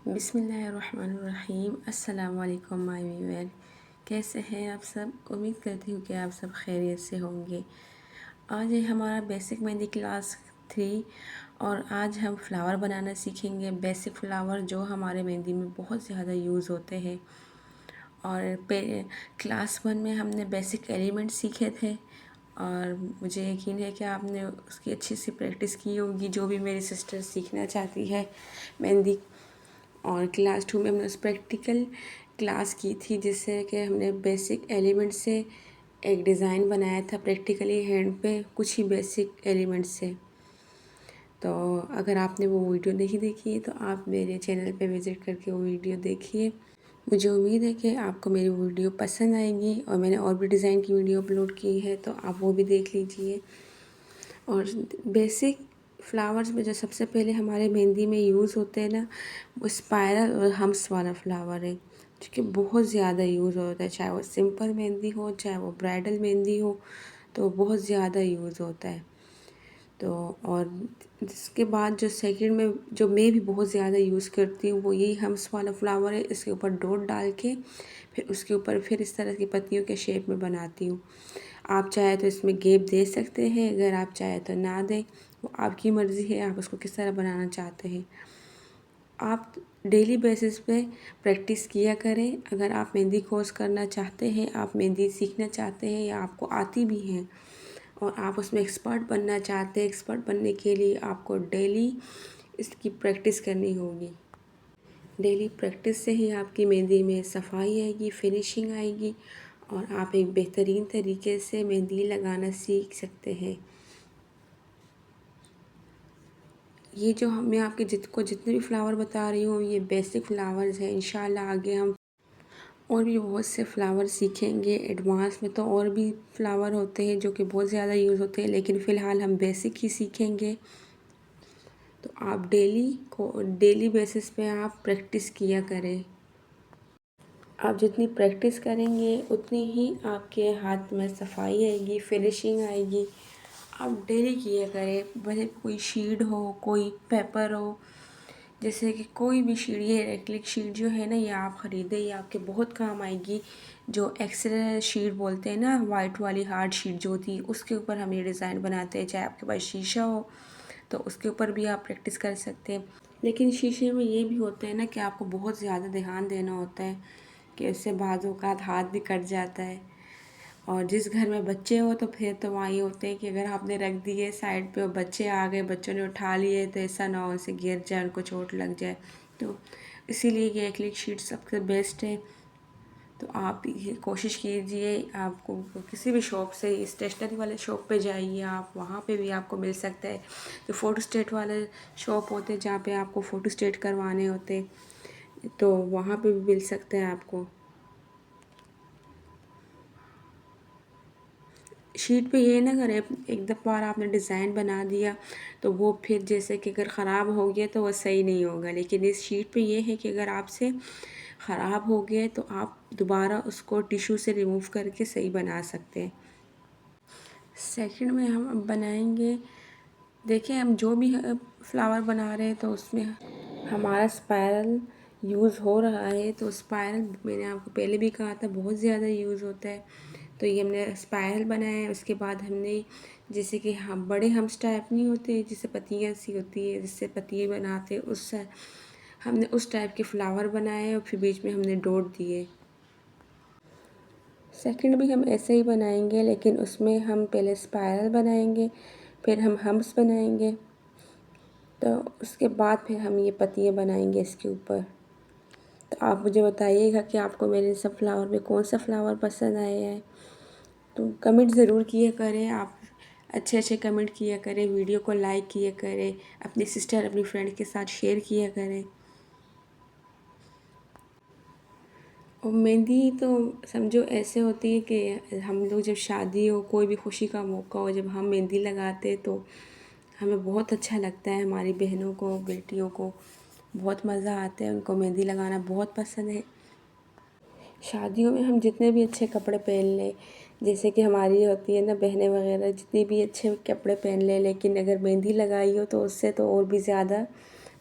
बिस्मिल्लाहिर्रहमानिर्रहीम। अस्सलाम वालेकुम माय व्यूअर, कैसे हैं आप सब। उम्मीद करती हूँ कि आप सब खैरियत से होंगे। आज है हमारा बेसिक मेहंदी क्लास 3 और आज हम फ्लावर बनाना सीखेंगे। बेसिक फ्लावर जो हमारे मेहंदी में बहुत ज़्यादा यूज़ होते हैं। और क्लास 1 में हमने बेसिक एलिमेंट सीखे थे और मुझे यकीन है कि आपने उसकी अच्छी सी प्रैक्टिस की होगी, जो भी मेरी सिस्टर सीखना चाहती है मेहंदी। और क्लास 2 में हमने उस प्रैक्टिकल क्लास की थी, जिससे कि हमने बेसिक एलिमेंट से एक डिज़ाइन बनाया था प्रैक्टिकली हैंड पे, कुछ ही बेसिक एलिमेंट से। तो अगर आपने वो वीडियो नहीं देखी है तो आप मेरे चैनल पे विज़िट करके वो वीडियो देखिए। मुझे उम्मीद है कि आपको मेरी वीडियो पसंद आएगी और मैंने और भी डिज़ाइन की वीडियो अपलोड की है, तो आप वो भी देख लीजिए। और बेसिक फ्लावर्स में जो सबसे पहले हमारे मेहंदी में यूज़ होते हैं ना, वो स्पाइरल और हम्स वाला फ्लावर है, जो कि बहुत ज़्यादा यूज़ होता है। चाहे वो सिंपल मेहंदी हो, चाहे वो ब्राइडल मेहंदी हो, तो बहुत ज़्यादा यूज़ होता है। तो और इसके बाद जो सेकंड में जो मैं भी बहुत ज़्यादा यूज़ करती हूँ, वो यही हम्स वाला फ्लावर है। इसके ऊपर डॉट डाल के फिर उसके ऊपर फिर इस तरह की पत्तियों के शेप में बनाती हूँ। आप चाहे तो इसमें गैप दे सकते हैं, अगर आप चाहे तो ना दें, वो आपकी मर्ज़ी है, आप उसको किस तरह बनाना चाहते हैं। आप डेली बेसिस पे प्रैक्टिस किया करें। अगर आप मेहंदी कोर्स करना चाहते हैं, आप मेहंदी सीखना चाहते हैं या आपको आती भी है और आप उसमें एक्सपर्ट बनना चाहते हैं, एक्सपर्ट बनने के लिए आपको डेली इसकी प्रैक्टिस करनी होगी। डेली प्रैक्टिस से ही आपकी मेहंदी में सफाई आएगी, फिनिशिंग आएगी और आप एक बेहतरीन तरीके से मेहंदी लगाना सीख सकते हैं। ये जो मैं आपके जितने भी फ्लावर बता रही हूँ, ये बेसिक फ्लावर्स हैं। इंशाल्लाह आगे हम और भी बहुत से फ्लावर सीखेंगे। एडवांस में तो और भी फ्लावर होते हैं जो कि बहुत ज़्यादा यूज़ होते हैं, लेकिन फ़िलहाल हम बेसिक ही सीखेंगे। तो आप डेली बेसिस पे आप प्रैक्टिस किया करें। आप जितनी प्रैक्टिस करेंगे उतनी ही आपके हाथ में सफाई आएगी, फिनिशिंग आएगी। आप डेली किया करें, भले कोई शीट हो, कोई पेपर हो, जैसे कि कोई भी शीट, ये एक्रिलिक शीट जो है ना, ये आप ख़रीदें, ये आपके बहुत काम आएगी। जो एक्सरे शीट बोलते हैं ना, वाइट वाली हार्ड शीट जो होती है, उसके ऊपर हम ये डिज़ाइन बनाते हैं। चाहे आपके पास शीशा हो तो उसके ऊपर भी आप प्रैक्टिस कर सकते हैं। लेकिन शीशे में ये भी होता है ना कि आपको बहुत ज़्यादा ध्यान देना होता है कि उससे बाज़ों का हाथ भी कट जाता है। और जिस घर में बच्चे हो तो फिर तो वहाँ ये होते हैं कि अगर आपने रख दिए साइड पे और बच्चे आ गए, बच्चों ने उठा लिए, तो ऐसा ना हो उनसे गिर जाए, उनको चोट लग जाए। तो इसीलिए ये एक्रिलिक शीट सबसे बेस्ट है। तो आप ये कोशिश कीजिए, आपको किसी भी शॉप से, स्टेशनरी वाले शॉप पे जाइए आप, वहाँ पे भी आपको मिल सकता है। जो फ़ोटो स्टेट वाले शॉप होते हैं जहाँ पे आपको फ़ोटो स्टेट करवाने होते, तो वहाँ पे भी मिल सकता है आपको। शीट पे ये ना करें, एक दफ़ा आपने डिज़ाइन बना दिया तो वो फिर जैसे कि अगर ख़राब हो गया तो वो सही नहीं होगा। लेकिन इस शीट पे ये है कि अगर आपसे ख़राब हो गया तो आप दोबारा उसको टिश्यू से रिमूव करके सही बना सकते हैं। सेकंड में हम अब बनाएंगे, देखिए हम जो भी फ्लावर बना रहे हैं तो उसमें हमारा स्पाइरल यूज़ हो रहा है। तो स्पाइरल मैंने आपको पहले भी कहा था बहुत ज़्यादा यूज़ होता है। तो ये हमने स्पाइरल बनाया है। उसके बाद हमने जैसे कि हम बड़े हम्स टाइप नहीं होते जिससे पत्तियाँ सी होती है, जिससे पत्तियाँ बनाते हैं, उससे हमने उस टाइप के फ्लावर बनाए और फिर बीच में हमने डॉट दिए। सेकंड भी हम ऐसे ही बनाएंगे, लेकिन उसमें हम पहले स्पाइरल बनाएंगे, फिर हम हम्स बनाएंगे, तो उसके बाद फिर हम ये पत्तियाँ बनाएंगे इसके ऊपर। तो आप मुझे बताइएगा कि आपको मेरे सब फ्लावर में कौन सा फ्लावर पसंद आया है। तो कमेंट ज़रूर किया करें, आप अच्छे अच्छे कमेंट किया करें, वीडियो को लाइक किया करें, अपनी सिस्टर अपनी फ्रेंड के साथ शेयर किया करें। और मेहंदी तो समझो ऐसे होती है कि हम लोग जब शादी हो, कोई भी खुशी का मौका हो, जब हम मेहंदी लगाते तो हमें बहुत अच्छा लगता है। हमारी बहनों को, बेटियों को बहुत मज़ा आता है, उनको मेहंदी लगाना बहुत पसंद है। शादियों में हम जितने भी अच्छे कपड़े पहन लें, जैसे कि हमारी होती है ना बहनें वगैरह, जितने भी अच्छे कपड़े पहन लें, लेकिन अगर मेहंदी लगाई हो तो उससे तो और भी ज़्यादा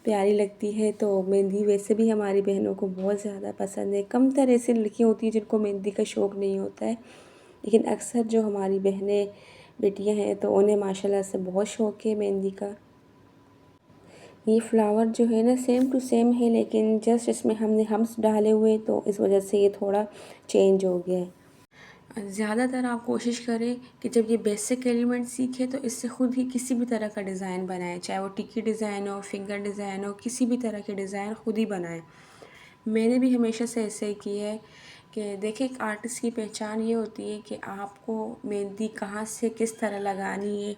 प्यारी लगती है। तो मेहंदी वैसे भी हमारी बहनों को बहुत ज़्यादा पसंद है। कम तरह ऐसी लड़कियाँ होती हैं जिनको मेहंदी का शौक़ नहीं होता है, लेकिन अक्सर जो हमारी बहनें बेटियां हैं तो उन्हें माशाल्लाह से बहुत शौक़ है मेहंदी का। ये फ्लावर जो है ना सेम टू सेम है, लेकिन जस्ट इसमें हमने हम्स डाले हुए तो इस वजह से ये थोड़ा चेंज हो गया है। ज़्यादातर आप कोशिश करें कि जब ये बेसिक एलिमेंट सीखें तो इससे ख़ुद ही किसी भी तरह का डिज़ाइन बनाएं, चाहे वो टिक्की डिज़ाइन हो, फिंगर डिज़ाइन हो, किसी भी तरह के डिज़ाइन ख़ुद ही बनाएं। मैंने भी हमेशा से ऐसे ही किया है कि देखिए, एक आर्टिस्ट की पहचान ये होती है कि आपको मेहंदी कहाँ से किस तरह लगानी है,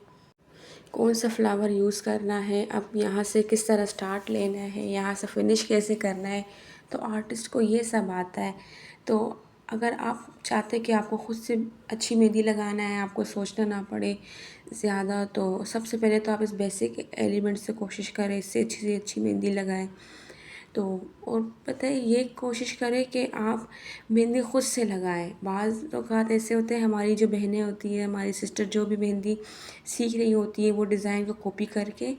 कौन सा फ्लावर यूज़ करना है, अब यहाँ से किस तरह स्टार्ट लेना है, यहाँ से फिनिश कैसे करना है, तो आर्टिस्ट को ये सब आता है। तो अगर आप चाहते हैं कि आपको ख़ुद से अच्छी मेहंदी लगाना है, आपको सोचना ना पड़े ज़्यादा, तो सबसे पहले तो आप इस बेसिक एलिमेंट से कोशिश करें, इससे अच्छी से अच्छी मेहंदी लगाएं। तो और पता है, ये कोशिश करें कि आप मेहंदी ख़ुद से लगाएं। बाज़ औक़ात ऐसे होते हैं, हमारी जो बहनें होती हैं, हमारी सिस्टर जो भी मेहंदी सीख रही होती है, वो डिज़ाइन को कॉपी करके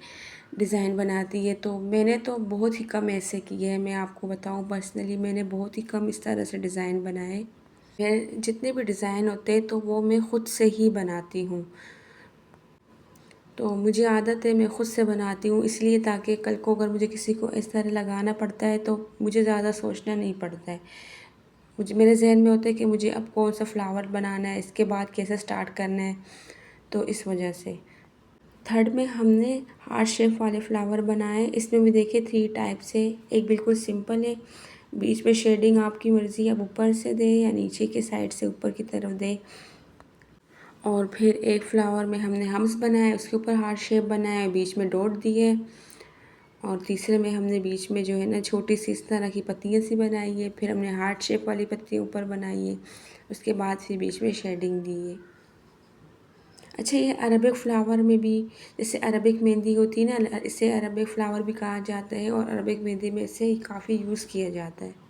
डिज़ाइन बनाती है। तो मैंने तो बहुत ही कम ऐसे किए हैं। मैं आपको बताऊं, पर्सनली मैंने बहुत ही कम इस तरह से डिज़ाइन बनाए। मेरे जितने भी डिज़ाइन होते हैं तो वो मैं ख़ुद से ही बनाती हूँ। तो मुझे आदत है, मैं ख़ुद से बनाती हूँ, इसलिए ताकि कल को अगर मुझे किसी को इस तरह लगाना पड़ता है तो मुझे ज़्यादा सोचना नहीं पड़ता है। मुझे मेरे ज़हन में होता है कि मुझे अब कौन सा फ्लावर बनाना है, इसके बाद कैसे स्टार्ट करना है, तो इस वजह से। थर्ड में हमने हार्ट शेप वाले फ्लावर बनाए। इसमें भी देखिए 3 टाइप्स है। एक बिल्कुल सिंपल है, बीच में शेडिंग आपकी मर्ज़ी, आप ऊपर से दें या नीचे के साइड से ऊपर की तरफ दें। और फिर एक फ्लावर में हमने हम्स बनाए, उसके ऊपर हार्ट शेप बनाया, बीच में डॉट दिए। और तीसरे में हमने बीच में जो है ना छोटी सी इस तरह की पत्तियाँ सी बनाई है, फिर हमने हार्ट शेप वाली पत्तियाँ ऊपर बनाई है, उसके बाद फिर बीच में शेडिंग दी है। अच्छा, ये अरबिक फ्लावर में भी, जैसे अरबिक मेहंदी होती है ना, इसे अरबिक फ्लावर भी कहा जाता है और अरबिक मेहंदी में इसे काफ़ी यूज़ किया जाता है।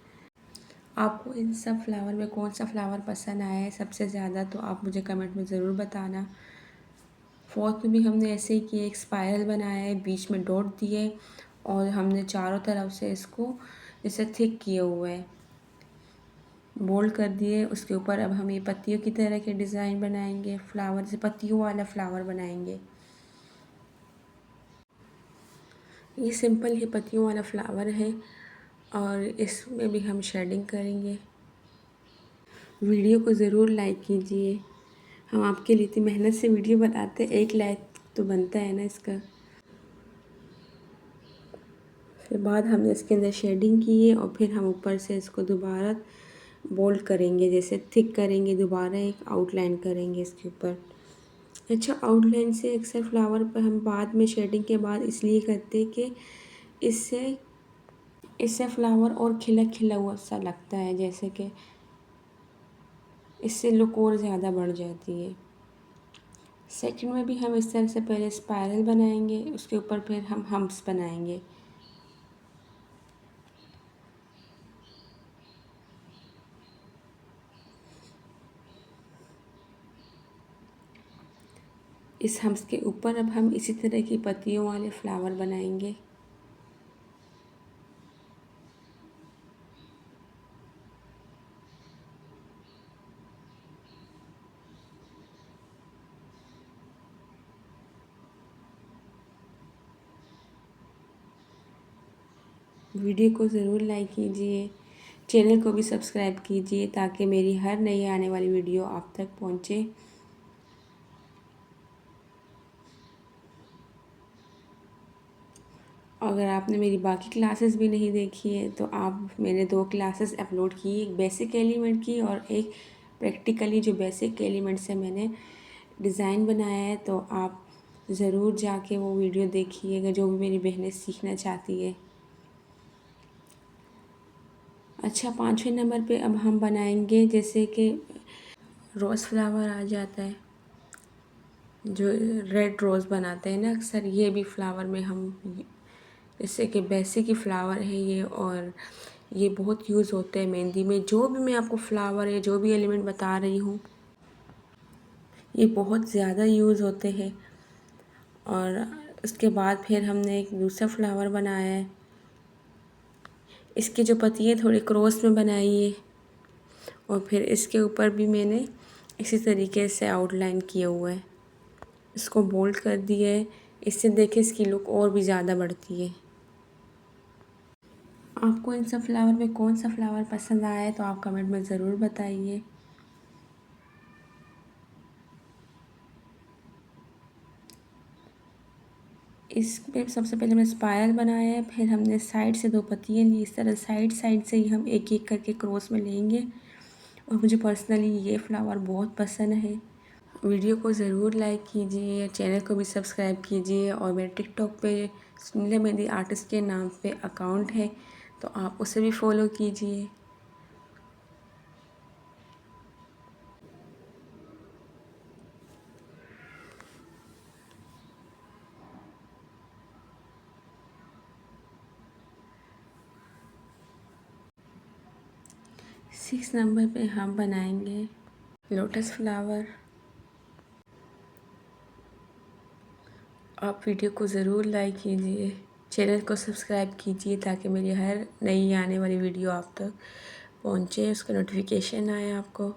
आपको इन सब फ्लावर में कौन सा फ्लावर पसंद आया है सबसे ज़्यादा, तो आप मुझे कमेंट में ज़रूर बताना। फोर्थ में भी हमने ऐसे ही किया, एक स्पाइरल बनाया है, बीच में डॉट दिए और हमने चारों तरफ से इसको जैसे थिक किए हुए है, बोल्ड कर दिए। उसके ऊपर अब हम ये पत्तियों की तरह के डिज़ाइन बनाएंगे, फ्लावर से पत्तियों वाला फ्लावर बनाएंगे। ये सिंपल ही पत्तियों वाला फ्लावर है और इसमें भी हम शेडिंग करेंगे। वीडियो को ज़रूर लाइक कीजिए, हम आपके लिए इतनी मेहनत से वीडियो बनाते हैं, एक लाइक तो बनता है ना इसका। फिर बाद हमने इसके अंदर शेडिंग की है और फिर हम ऊपर से इसको दोबारा बोल्ड करेंगे, जैसे थिक करेंगे, दोबारा एक आउटलाइन करेंगे इसके ऊपर। अच्छा, आउटलाइन से अक्सर फ्लावर पर हम बाद में शेडिंग के बाद इसलिए करते हैं कि इससे इससे फ्लावर और खिला खिला हुआ सा लगता है, जैसे कि इससे लुक और ज़्यादा बढ़ जाती है। सेकंड में भी हम इस तरह से पहले स्पाइरल बनाएंगे, उसके ऊपर फिर हम हम्प्स बनाएंगे। इस हम्प्स के ऊपर अब हम इसी तरह की पत्तियों वाले फ्लावर बनाएंगे। वीडियो को ज़रूर लाइक कीजिए, चैनल को भी सब्सक्राइब कीजिए ताकि मेरी हर नई आने वाली वीडियो आप तक पहुंचे। अगर आपने मेरी बाकी क्लासेस भी नहीं देखी है तो मैंने 2 क्लासेस अपलोड की, एक बेसिक एलिमेंट की और एक प्रैक्टिकली जो बेसिक एलिमेंट से मैंने डिज़ाइन बनाया है। तो आप ज़रूर जाके वो वीडियो देखिएगा, जो भी मेरी बहनें सीखना चाहती है। अच्छा, 5वें नंबर पे अब हम बनाएंगे, जैसे कि रोज़ फ्लावर आ जाता है, जो रेड रोज़ बनाते हैं ना अक्सर, ये भी फ्लावर में हम, जैसे कि बेसिक ही फ्लावर है ये और ये बहुत यूज़ होते हैं मेहंदी में। जो भी मैं आपको फ्लावर है, जो भी एलिमेंट बता रही हूँ, ये बहुत ज़्यादा यूज़ होते हैं। और उसके बाद फिर हमने एक दूसरा फ्लावर बनाया है। इसकी जो पत्तियाँ थोड़ी क्रॉस में बनाई है और फिर इसके ऊपर भी मैंने इसी तरीके से आउटलाइन किया हुआ है। इसको बोल्ड कर दिया है। इससे देखिए इसकी लुक और भी ज़्यादा बढ़ती है। आपको इन सब फ्लावर में कौन सा फ्लावर पसंद आया है तो आप कमेंट में ज़रूर बताइए। इसमें सबसे पहले हमने स्पाइरल बनाया है, फिर हमने साइड से 2 पत्तियाँ ली। इस तरह साइड साइड से ही हम एक एक करके क्रॉस में लेंगे। और मुझे पर्सनली ये फ्लावर बहुत पसंद है। वीडियो को ज़रूर लाइक कीजिए, चैनल को भी सब्सक्राइब कीजिए। और मेरे टिकटॉक पे सुनीला मेहंदी आर्टिस्ट के नाम पे अकाउंट है, तो आप उसे भी फॉलो कीजिए। सिक्स नंबर पे हम बनाएंगे लोटस फ्लावर। आप वीडियो को ज़रूर लाइक कीजिए, चैनल को सब्सक्राइब कीजिए ताकि मेरी हर नई आने वाली वीडियो आप तक पहुँचे, उसका नोटिफिकेशन आए आपको।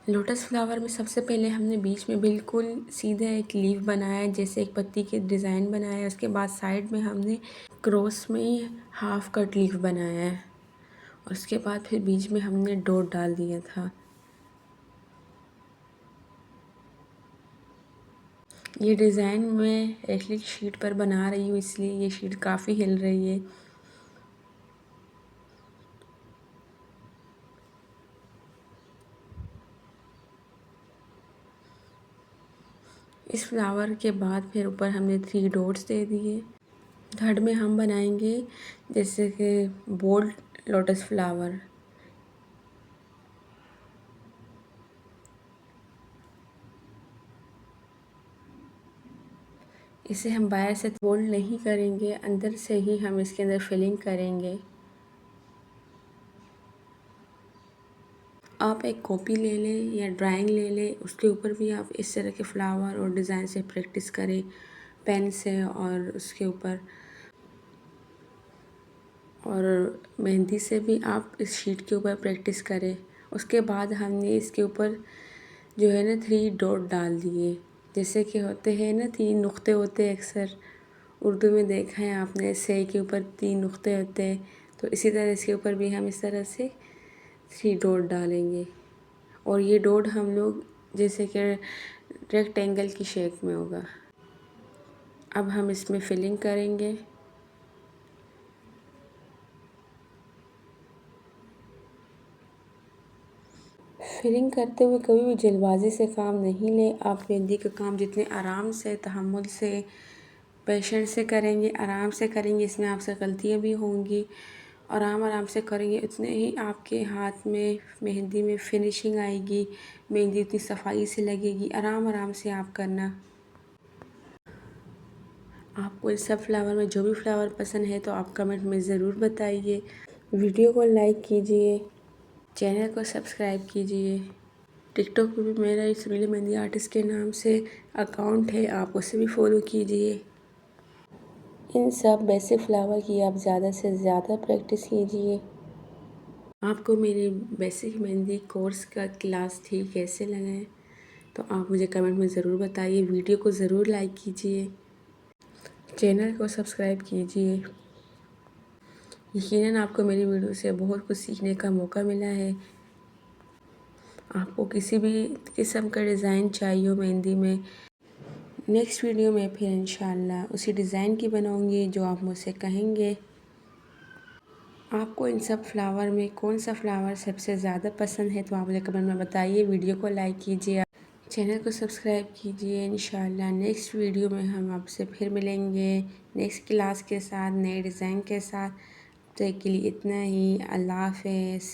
लोटस फ्लावर में सबसे पहले हमने बीच में बिल्कुल सीधा एक लीफ बनाया है, जैसे एक पत्ती के डिज़ाइन बनाया है। उसके बाद साइड में हमने क्रॉस में ही हाफ कट लीफ बनाया है। उसके बाद फिर बीच में हमने डॉट डाल दिया था। ये डिज़ाइन मैं एक्रिलिक शीट पर बना रही हूँ, इसलिए ये शीट काफ़ी हिल रही है। इस फ्लावर के बाद फिर ऊपर हमने 3 डॉट्स दे दिए। थर्ड में हम बनाएंगे जैसे कि बोल्ड लोटस फ्लावर। इसे हम बाहर से बोल्ड नहीं करेंगे, अंदर से ही हम इसके अंदर फिलिंग करेंगे। आप एक कॉपी ले लें या ड्राइंग ले लें, उसके ऊपर भी आप इस तरह के फ्लावर और डिज़ाइन से प्रैक्टिस करें पेन से। और उसके ऊपर और मेहंदी से भी आप इस शीट के ऊपर प्रैक्टिस करें। उसके बाद हमने इसके ऊपर जो है ना 3 डॉट डाल दिए, जैसे कि होते हैं ना 3 नुक्ते होते हैं। अक्सर उर्दू में देखा है आपने, से के ऊपर 3 नुक्ते होते हैं, तो इसी तरह इसके ऊपर भी हम इस तरह से 3 डॉट डालेंगे। और ये डॉट हम लोग जैसे कि रेक्टेंगल की शेप में होगा। अब हम इसमें फिलिंग करेंगे। फिलिंग करते हुए कभी भी जल्दबाजी से काम नहीं लें। आप मेहंदी का काम जितने आराम से, तहम्मुल से, पेशेंस से करेंगे, आराम से करेंगे, इसमें आपसे गलतियाँ भी होंगी, आराम आराम से करेंगे, उतने ही आपके हाथ में मेहंदी में फिनिशिंग आएगी, मेहंदी उतनी सफाई से लगेगी। आराम आराम से आप करना। आपको इस सब फ्लावर में जो भी फ्लावर पसंद है तो आप कमेंट में ज़रूर बताइए। वीडियो को लाइक कीजिए, चैनल को सब्सक्राइब कीजिए। टिकटॉक पे भी मेरा सुनीला मेहंदी आर्टिस्ट के नाम से अकाउंट है, आप उसे भी फॉलो कीजिए। इन सब बेसिक फ्लावर की आप ज़्यादा से ज़्यादा प्रैक्टिस कीजिए। आपको मेरे बेसिक मेहंदी कोर्स का क्लास 3 कैसे लगा है तो आप मुझे कमेंट में ज़रूर बताइए। वीडियो को ज़रूर लाइक कीजिए, चैनल को सब्सक्राइब कीजिए। यकीनन आपको मेरी वीडियो से बहुत कुछ सीखने का मौका मिला है। आपको किसी भी किस्म का डिज़ाइन चाहिए हो मेहंदी में, नेक्स्ट वीडियो में फिर इंशाल्लाह उसी डिज़ाइन की बनाऊंगी जो आप मुझसे कहेंगे। आपको इन सब फ्लावर में कौन सा फ्लावर सबसे ज़्यादा पसंद है तो आप मुझे कमेंट में बताइए। वीडियो को लाइक कीजिए, चैनल को सब्सक्राइब कीजिए। इंशाल्लाह नेक्स्ट वीडियो में हम आपसे फिर मिलेंगे नेक्स्ट क्लास के साथ, नए डिज़ाइन के साथ। तो के लिए इतना ही। अल्लाह हाफ़िज़।